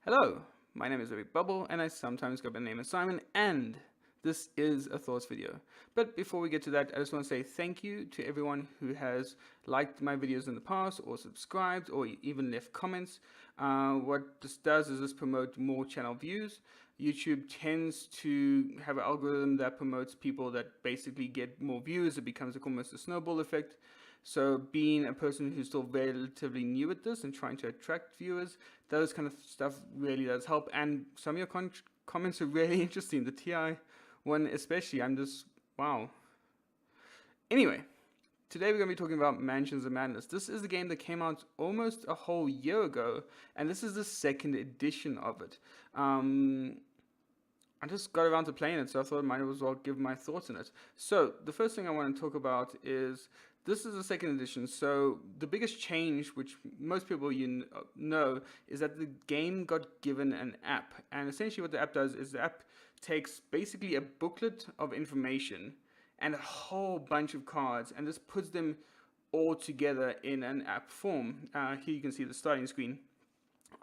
Hello, my name is Eric Bubble, and I sometimes go by the name of Simon, and this is a thoughts video. But before we get to that, I just want to say thank you to everyone who has liked my videos in the past, or subscribed, or even left comments. What this does is this promote more channel views. YouTube tends to have an algorithm that promotes people that basically get more views. It becomes like almost a snowball effect. So being a person who's still relatively new at this and trying to attract viewers, those kind of stuff really does help. And some of your comments are really interesting. The TI one especially, I'm just, wow. Anyway, today we're going to be talking about Mansions of Madness. This is a game that came out almost a whole year ago, and this is the second edition of it. Um, I just got around to playing it, so I thought I might as well give my thoughts on it. So, the first thing I want to talk about is this is the second edition. So, the biggest change, which most people know, is that the game got given an app. And essentially, what the app does is the app takes basically a booklet of information and a whole bunch of cards and just puts them all together in an app form. Here you can see the starting screen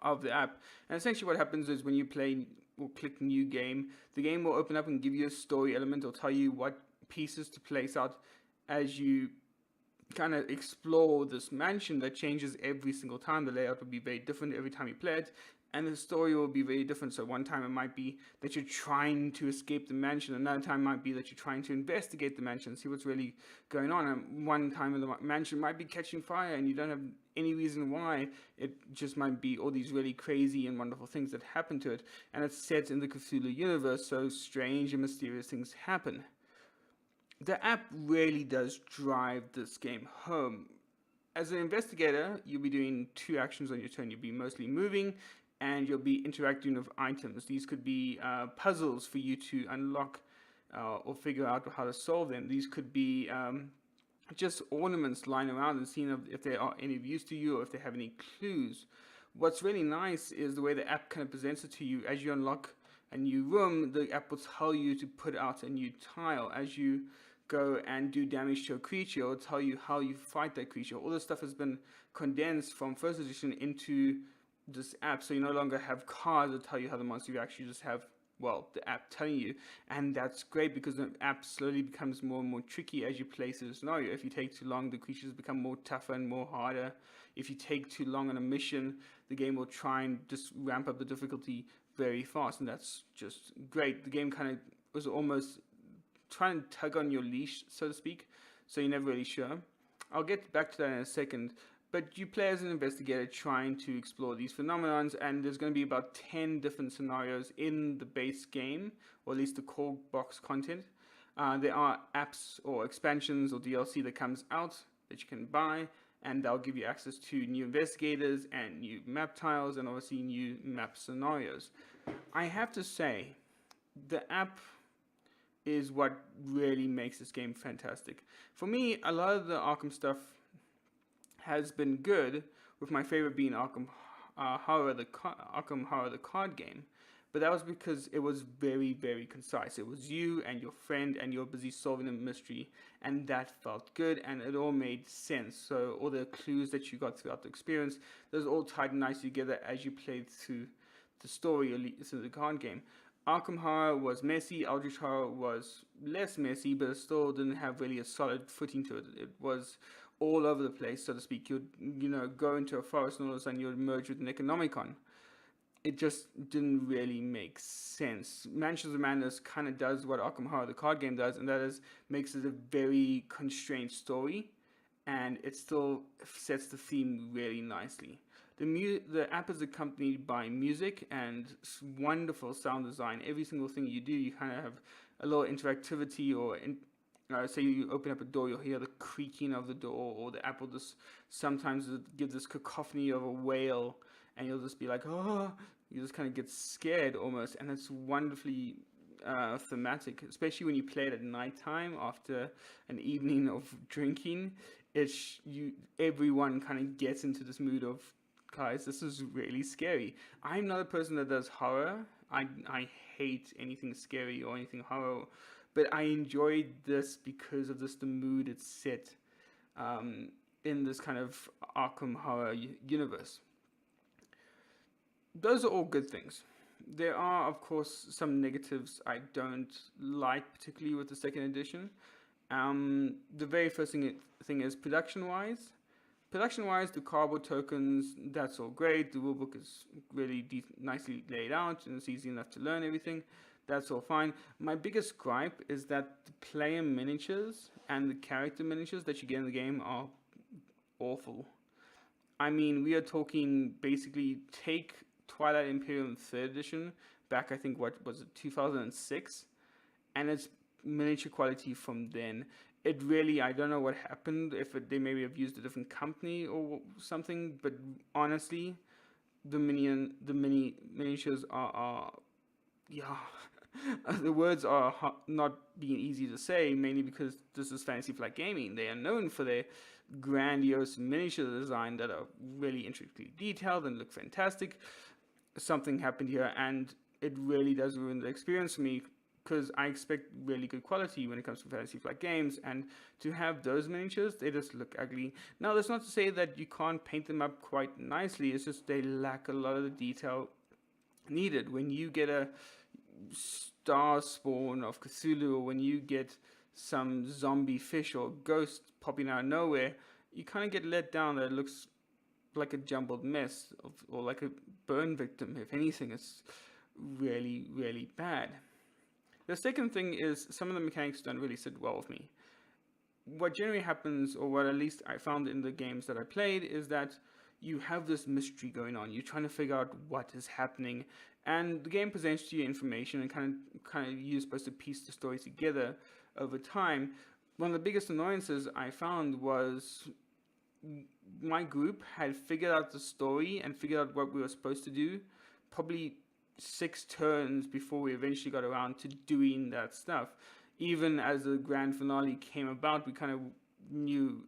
of the app. And essentially what happens is when you play or click new game, the game will open up and give you a story element or tell you what pieces to place out as you kind of explore this mansion that changes every single time. The layout will be very different every time you play it, and the story will be very different. So one time it might be that you're trying to escape the mansion, another time might be that you're trying to investigate the mansion, see what's really going on, and one time the mansion might be catching fire and you don't have any reason why. It just might be all these really crazy and wonderful things that happen to it, and it's set in the Cthulhu universe, so strange and mysterious things happen. The app really does drive this game home. As an investigator, you'll be doing two actions on your turn. You'll be mostly moving and you'll be interacting with items. These could be puzzles for you to unlock or figure out how to solve them. These could be just ornaments lying around and seeing if they are any of use to you or if they have any clues. What's really nice is the way the app kind of presents it to you. As you unlock a new room, the app will tell you to put out a new tile. As you go and do damage to a creature, it'll tell you how you fight that creature. All this stuff has been condensed from first edition into this app, so you no longer have cards that tell you how the monster, you actually just have, well, the app telling you. And that's great because the app slowly becomes more and more tricky as you play through the scenario. If you take too long, the creatures become more tougher and more harder. If you take too long on a mission, the game will try and just ramp up the difficulty very fast, and that's just great. The game kind of was almost trying to tug on your leash, so to speak, so you're never really sure. I'll get back to that in a second. But you play as an investigator trying to explore these phenomenons, and there's going to be about 10 different scenarios in the base game, or at least the core box content. There are apps or expansions or DLC that comes out that you can buy, and they'll give you access to new investigators and new map tiles and obviously new map scenarios. I have to say, the app is what really makes this game fantastic. For me, a lot of the Arkham stuff has been good, with my favorite being Arkham Horror, Arkham Horror, the card game. But that was because it was very, very concise. It was you and your friend, and you're busy solving a mystery, and that felt good, and it all made sense. So all the clues that you got throughout the experience, those all tied nicely together as you played through the story, or through the card game. Arkham Horror was messy, Eldritch Horror was less messy, but it still didn't have really a solid footing to it. It was all over the place, so to speak. You'd go into a forest and all of a sudden you'd merge with an Economicon. It just didn't really make sense. Mansions of Madness kind of does what Arkham Horror, the card game, does, and that is makes it a very constrained story, and it still sets the theme really nicely. The app is accompanied by music and wonderful sound design. Every single thing you do, you kind of have a little interactivity, or say you open up a door, you'll hear the creaking of the door, or the app will just sometimes give this cacophony of a wail, and you'll just be like, oh, you just kind of get scared almost, and it's wonderfully thematic, especially when you play it at nighttime after an evening of drinking. Everyone kind of gets into this mood of, guys, this is really scary. I'm not a person that does horror. I hate anything scary or anything horror, but I enjoyed this because of the mood it's set in this kind of Arkham Horror universe. those are all good things. There are, of course, some negatives I don't like, particularly with the second edition. The very first thing is production wise. Production wise, the cardboard tokens, that's all great. The rulebook is really nicely laid out and it's easy enough to learn everything. That's all fine. My biggest gripe is that the player miniatures and the character miniatures that you get in the game are awful. I mean, we are talking basically take Twilight Imperium 3rd edition back, I think, what was it, 2006, and it's miniature quality from then. It really, I don't know what happened, if they maybe have used a different company or something, but honestly, the mini miniatures are yeah, the words are not being easy to say, mainly because this is Fantasy Flight Gaming. They are known for their grandiose miniature design that are really intricately detailed and look fantastic. Something happened here, and it really does ruin the experience for me, because I expect really good quality when it comes to Fantasy Flight games, and to have those miniatures, they just look ugly. Now, that's not to say that you can't paint them up quite nicely, it's just they lack a lot of the detail needed. When you get a star spawn of Cthulhu, or when you get some zombie fish or ghost popping out of nowhere, you kind of get let down that it looks like a jumbled mess, or like a burn victim. If anything, it's really, really bad. The second thing is some of the mechanics don't really sit well with me. What generally happens, or what at least I found in the games that I played, is that you have this mystery going on. You're trying to figure out what is happening, and the game presents you information, and kind of you're supposed to piece the story together over time. One of the biggest annoyances I found was my group had figured out the story and figured out what we were supposed to do probably 6 turns before we eventually got around to doing that stuff. Even as the grand finale came about, we kind of knew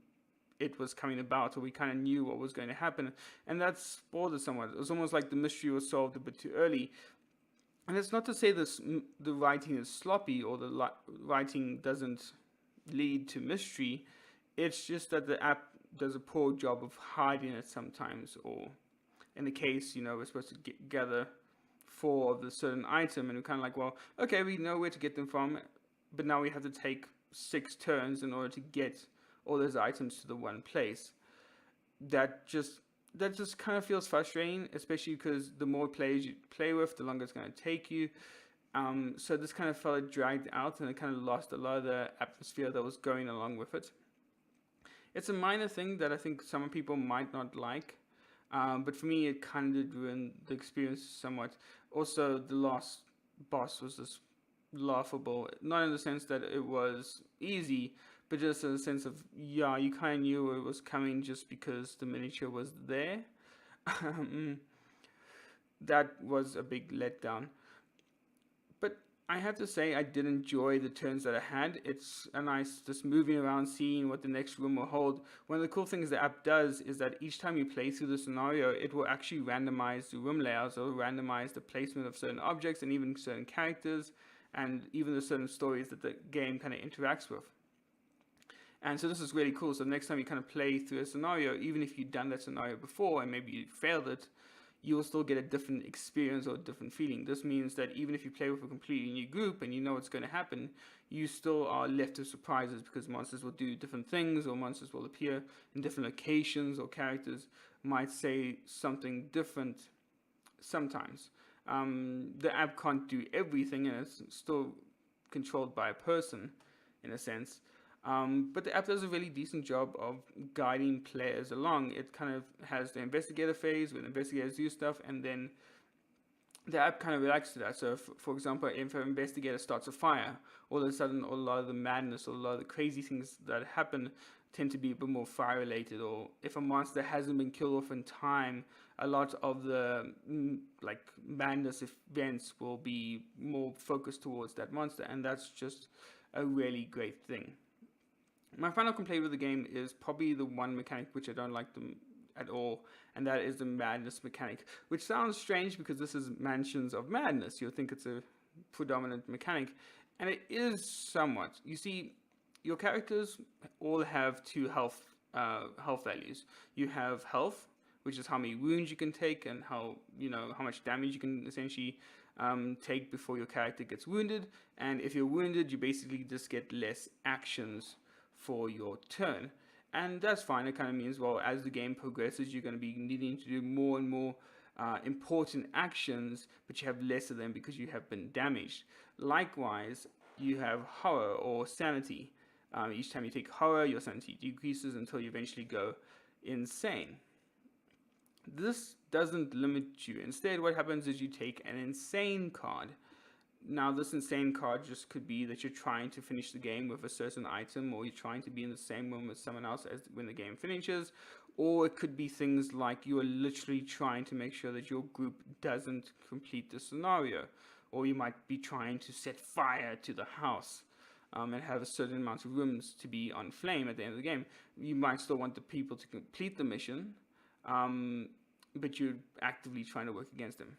it was coming about, or we kind of knew what was going to happen, and that spoiled it somewhat. It was almost like the mystery was solved a bit too early. And it's not to say the writing is sloppy, or the writing doesn't lead to mystery. It's just that the app does a poor job of hiding it sometimes, or in the case, we're supposed to gather 4 of the certain item, and we're kind of like, well, okay, we know where to get them from, but now we have to take 6 turns in order to get all those items to the one place. That just kind of feels frustrating, especially because the more players you play with, the longer it's going to take you. So this kind of felt dragged out, and it kind of lost a lot of the atmosphere that was going along with it. It's a minor thing that I think some people might not like, but for me, it kind of did ruin the experience somewhat. Also, the last boss was just laughable, not in the sense that it was easy, but just in the sense of, yeah, you kind of knew it was coming just because the miniature was there. That was a big letdown. But I have to say, I did enjoy the turns that I had. It's a nice just moving around, seeing what the next room will hold. One of the cool things the app does is that each time you play through the scenario, it will actually randomize the room layouts. It will randomize the placement of certain objects and even certain characters, and even the certain stories that the game kind of interacts with. And so this is really cool. So next time you kind of play through a scenario, even if you've done that scenario before and maybe you failed it, you will still get a different experience or a different feeling. This means that even if you play with a completely new group and you know what's going to happen, you still are left with surprises, because monsters will do different things, or monsters will appear in different locations, or characters might say something different sometimes. The app can't do everything, and it's still controlled by a person in a sense. But the app does a really decent job of guiding players along. It kind of has the investigator phase where the investigators do stuff, and then the app kind of reacts to that. So, for example, if an investigator starts a fire, all of a sudden, a lot of the madness or a lot of the crazy things that happen tend to be a bit more fire related. Or if a monster hasn't been killed off in time, a lot of the madness events will be more focused towards that monster, and that's just a really great thing. My final complaint with the game is probably the one mechanic which I don't like them at all, and that is the madness mechanic, which sounds strange because this is Mansions of Madness. You'll think it's a predominant mechanic, and it is somewhat. You see, your characters all have 2 health values. You have health, which is how many wounds you can take and how much damage you can essentially take before your character gets wounded. And if you're wounded, you basically just get less actions for your turn. And that's fine. It kind of means, well, as the game progresses, you're going to be needing to do more and more important actions, but you have less of them because you have been damaged. Likewise, you have horror or sanity. Each time you take horror, your sanity decreases until you eventually go insane. This doesn't limit you. Instead, what happens is you take an insane card. Now, this insane card just could be that you're trying to finish the game with a certain item, or you're trying to be in the same room as someone else as when the game finishes, or it could be things like you are literally trying to make sure that your group doesn't complete the scenario, or you might be trying to set fire to the house. And have a certain amount of rooms to be on flame at the end of the game. You might still want the people to complete the mission, but you're actively trying to work against them.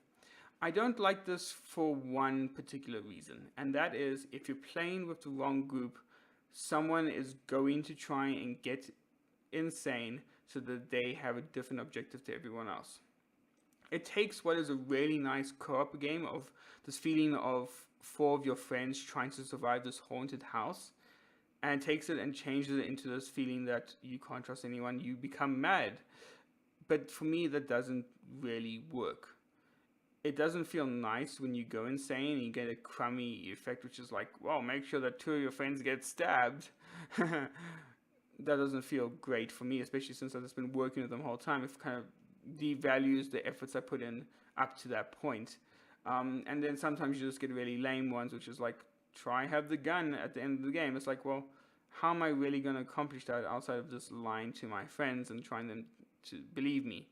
I don't like this for one particular reason, and that is if you're playing with the wrong group, someone is going to try and get insane so that they have a different objective to everyone else. It takes what is a really nice co-op game of this feeling of 4 of your friends trying to survive this haunted house, and takes it and changes it into this feeling that you can't trust anyone, you become mad. But for me, that doesn't really work. It doesn't feel nice when you go insane and you get a crummy effect, which is like, well, make sure that 2 of your friends get stabbed. That doesn't feel great for me, especially since I've just been working with them the whole time. It kind of devalues the efforts I put in up to that point. And then sometimes you just get really lame ones, which is like, try have the gun at the end of the game. It's like, well, how am I really going to accomplish that outside of just lying to my friends and trying them to believe me?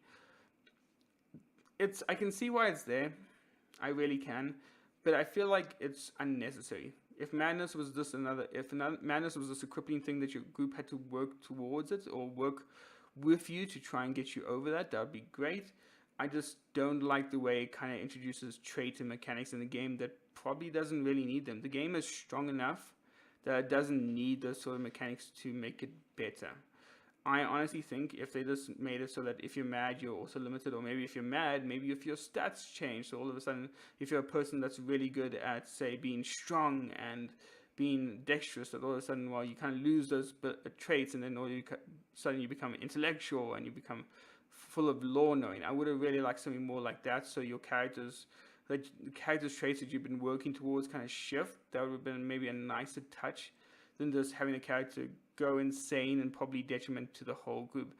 I can see why it's there. I really can. But I feel like it's unnecessary. If madness was just madness was just a crippling thing that your group had to work towards it or work with you to try and get you over that would be great. I just don't like the way it kind of introduces traits and mechanics in the game that probably doesn't really need them. The game is strong enough that it doesn't need those sort of mechanics to make it better. I honestly think if they just made it so that if you're mad, you're also limited, or maybe if you're mad, maybe if your stats change, so all of a sudden, if you're a person that's really good at, say, being strong and being dexterous, that all of a sudden, well, you kind of lose those traits, and then suddenly you become intellectual and you become full of law knowing. I would have really liked something more like that, so your characters, like the characters' traits that you've been working towards kind of shift. That would have been maybe a nicer touch than just having a character go insane and probably detriment to the whole group.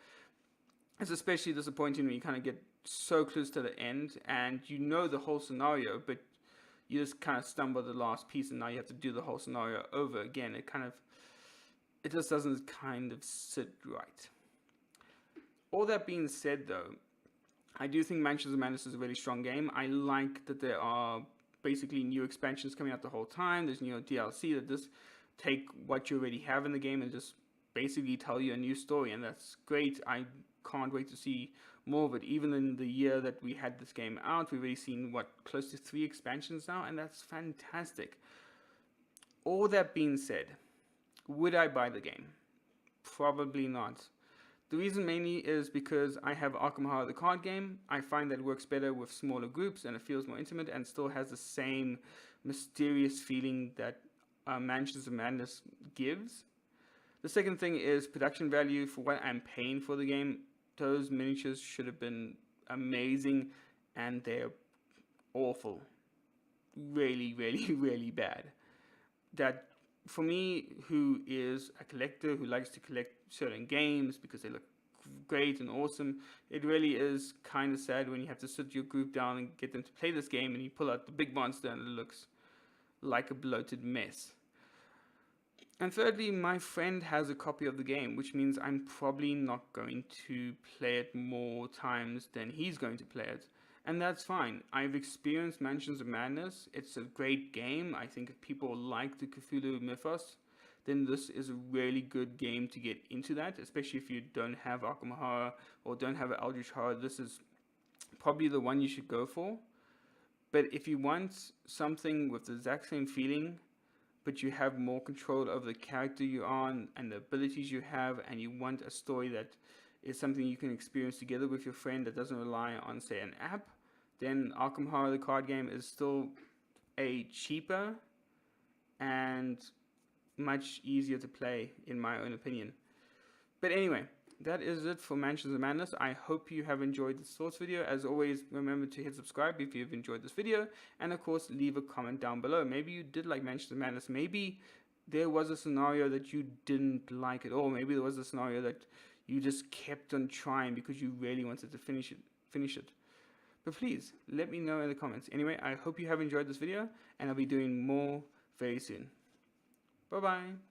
It's especially disappointing when you kind of get so close to the end and you know the whole scenario, but you just kind of stumble the last piece and now you have to do the whole scenario over again. It just doesn't kind of sit right. All that being said, though, I do think Mansions of Madness is a really strong game. I like that there are basically new expansions coming out the whole time. There's new DLC that just take what you already have in the game and just basically tell you a new story, and that's great. I can't wait to see more of it. Even in the year that we had this game out, we've already seen, close to 3 expansions now, and that's fantastic. All that being said, would I buy the game? Probably not. The reason mainly is because I have Arkham Horror, the card game. I find that it works better with smaller groups and it feels more intimate and still has the same mysterious feeling that Mansions of Madness gives. The second thing is production value. For what I'm paying for the game, those miniatures should have been amazing and they're awful. Really, really, really bad. That for me, who is a collector who likes to collect certain games because they look great and awesome, it really is kind of sad when you have to sit your group down and get them to play this game and you pull out the big monster and it looks like a bloated mess. And thirdly, my friend has a copy of the game, which means I'm probably not going to play it more times than he's going to play it. And that's fine. I've experienced Mansions of Madness. It's a great game. I think if people like the Cthulhu mythos, then this is a really good game to get into that, especially if you don't have Arkham Horror or don't have Eldritch Horror. This is probably the one you should go for. But if you want something with the exact same feeling, but you have more control over the character you're on and the abilities you have, and you want a story that is something you can experience together with your friend that doesn't rely on, say, an app, then Arkham Horror, the card game, is still a cheaper and much easier to play, in my own opinion. But anyway, that is it for Mansions of Madness. I hope you have enjoyed this Thoughts video. As always, remember to hit subscribe if you've enjoyed this video, and of course leave a comment down below. Maybe you did like Mansions of Madness. Maybe there was a scenario that you didn't like at all. Maybe there was a scenario that you just kept on trying because you really wanted to finish it. But please let me know in the comments. Anyway, I hope you have enjoyed this video, and I'll be doing more very soon. Bye bye.